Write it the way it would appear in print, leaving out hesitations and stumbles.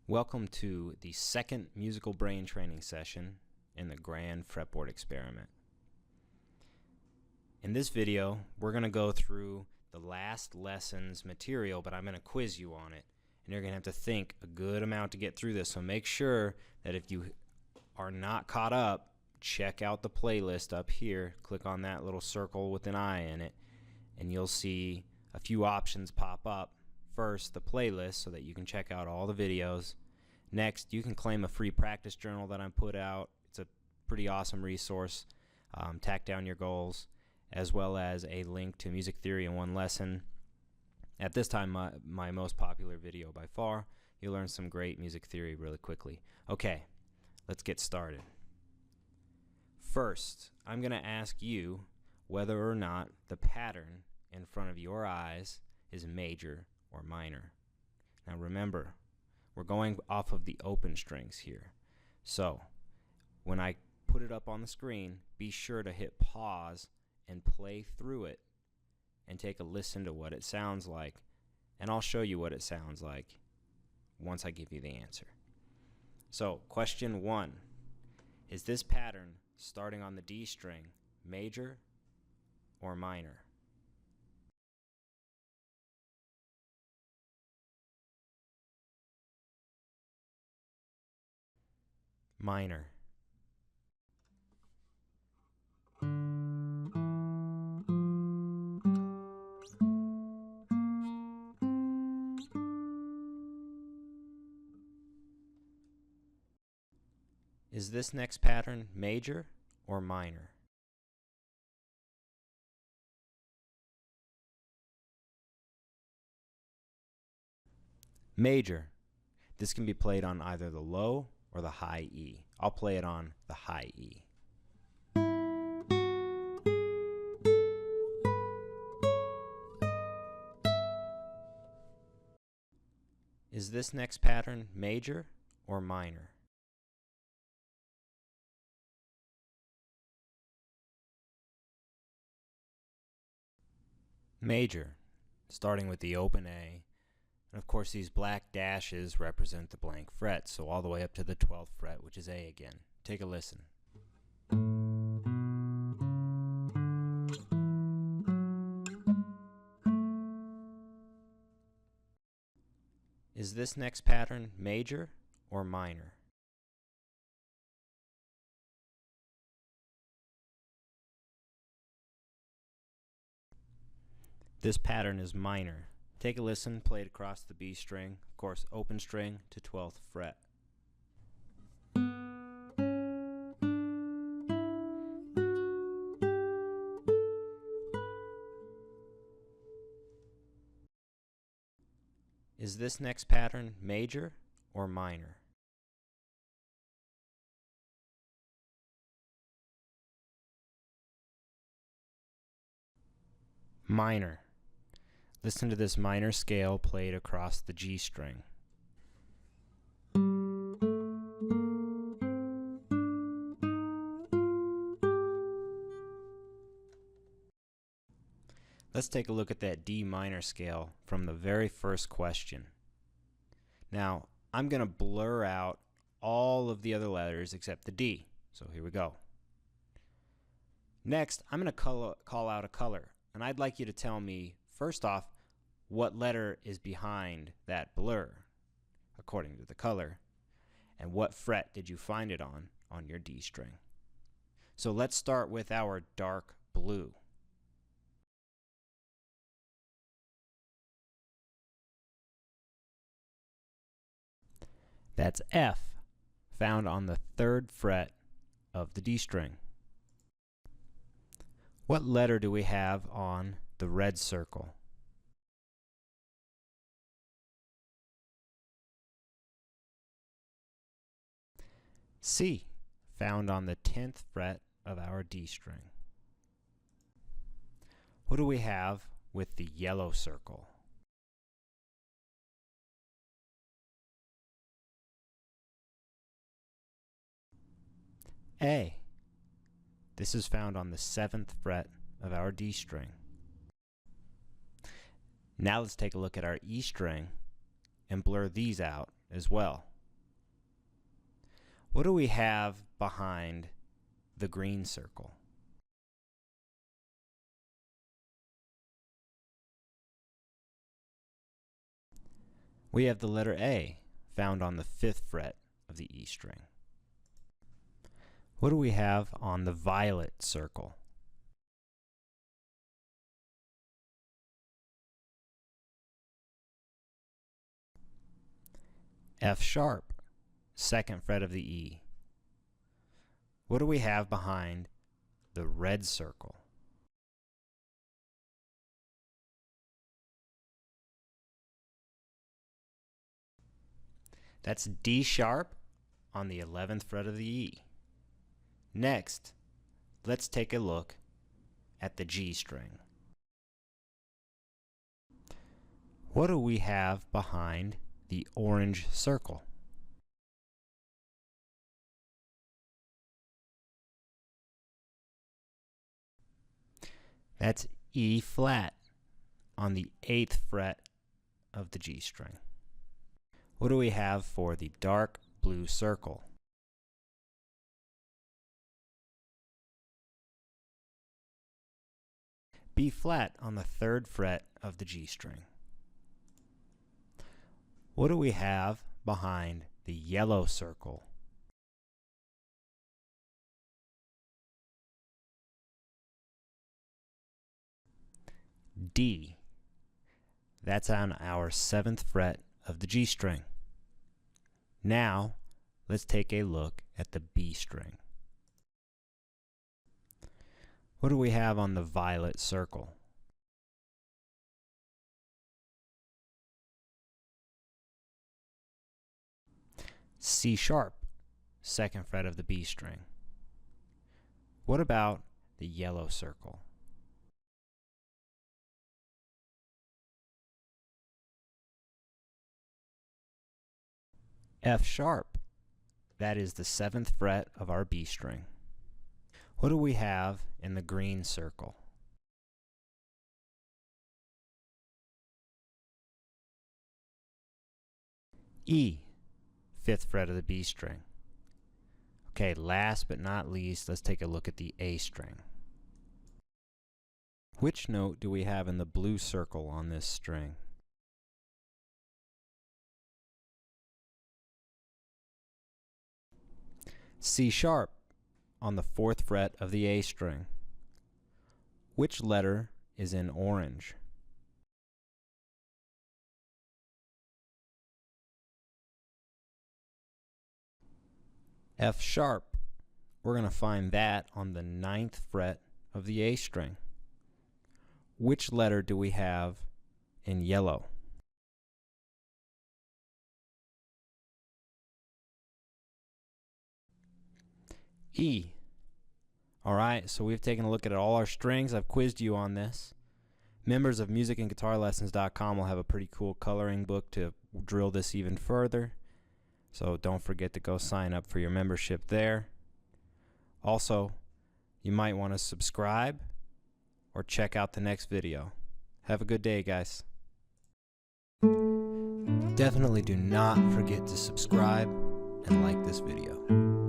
Welcome to the second musical brain training session in the Grand Fretboard Experiment. In this video, we're going to go through the last lesson's material, but I'm going to quiz you on it. And you're going to have to think a good amount to get through this, so make sure that if you are not caught up, check out the playlist up here. Click on that little circle with an eye in it, and you'll see a few options pop up. First, the playlist, so that you can check out all the videos. Next, you can claim a free practice journal that I put out. It's a pretty awesome resource. Tack down your goals, as well as a link to music theory in one lesson. At this time, my most popular video by far. You'll learn some great music theory really quickly. Okay, let's get started. First, I'm going to ask you whether or not the pattern in front of your eyes is major or minor. Now remember, we're going off of the open strings here. So when I put it up on the screen, be sure to hit pause and play through it and take a listen to what it sounds like, and I'll show you what it sounds like once I give you the answer. So question 1, is this pattern starting on the D string major or minor? Minor. Is this next pattern major or minor? Major. This can be played on either the low or the high E. I'll play it on the high E. Is this next pattern major or minor? Major, starting with the open A. And of course, these black dashes represent the blank fret, so all the way up to the 12th fret, which is A again. Take a listen. Is this next pattern major or minor? This pattern is minor. Take a listen, play it across the B string, of course open string to 12th fret. Is this next pattern major or minor? Minor. Listen to this minor scale played across the G string. Let's take a look at that D minor scale from the very first question. Now, I'm going to blur out all of the other letters except the D. So here we go. Next, I'm going to call out a color, and I'd like you to tell me, first off, what letter is behind that blur according to the color, and what fret did you find it on your D string. So let's start with our dark blue. That's F, found on the 3rd fret of the D string. What letter do we have on the red circle? C, found on the 10th fret of our D string. What do we have with the yellow circle? A. This is found on the 7th fret of our D string. Now let's take a look at our E string and blur these out as well. What do we have behind the green circle? We have the letter A found on the 5th fret of the E string. What do we have on the violet circle? F sharp, 2nd fret of the E. What do we have behind the red circle? That's D sharp on the 11th fret of the E. Next, let's take a look at the G string. What do we have behind the orange circle? That's E flat on the 8th fret of the G string. What do we have for the dark blue circle? B flat on the 3rd fret of the G string. What do we have behind the yellow circle? D. That's on our 7th fret of the G string. Now, let's take a look at the B string. What do we have on the violet circle? C sharp, 2nd fret of the B string. What about the yellow circle? F sharp, that is the 7th fret of our B string. What do we have in the green circle? E, 5th fret of the B string. Okay, last but not least, let's take a look at the A string. Which note do we have in the blue circle on this string? C sharp on the 4th fret of the A string. Which letter is in orange? F sharp. We're going to find that on the 9th fret of the A string. Which letter do we have in yellow? E. Alright, so we've taken a look at all our strings. I've quizzed you on this. Members of musicandguitarlessons.com will have a pretty cool coloring book to drill this even further. So don't forget to go sign up for your membership there. Also, you might want to subscribe or check out the next video. Have a good day, guys. Definitely do not forget to subscribe and like this video.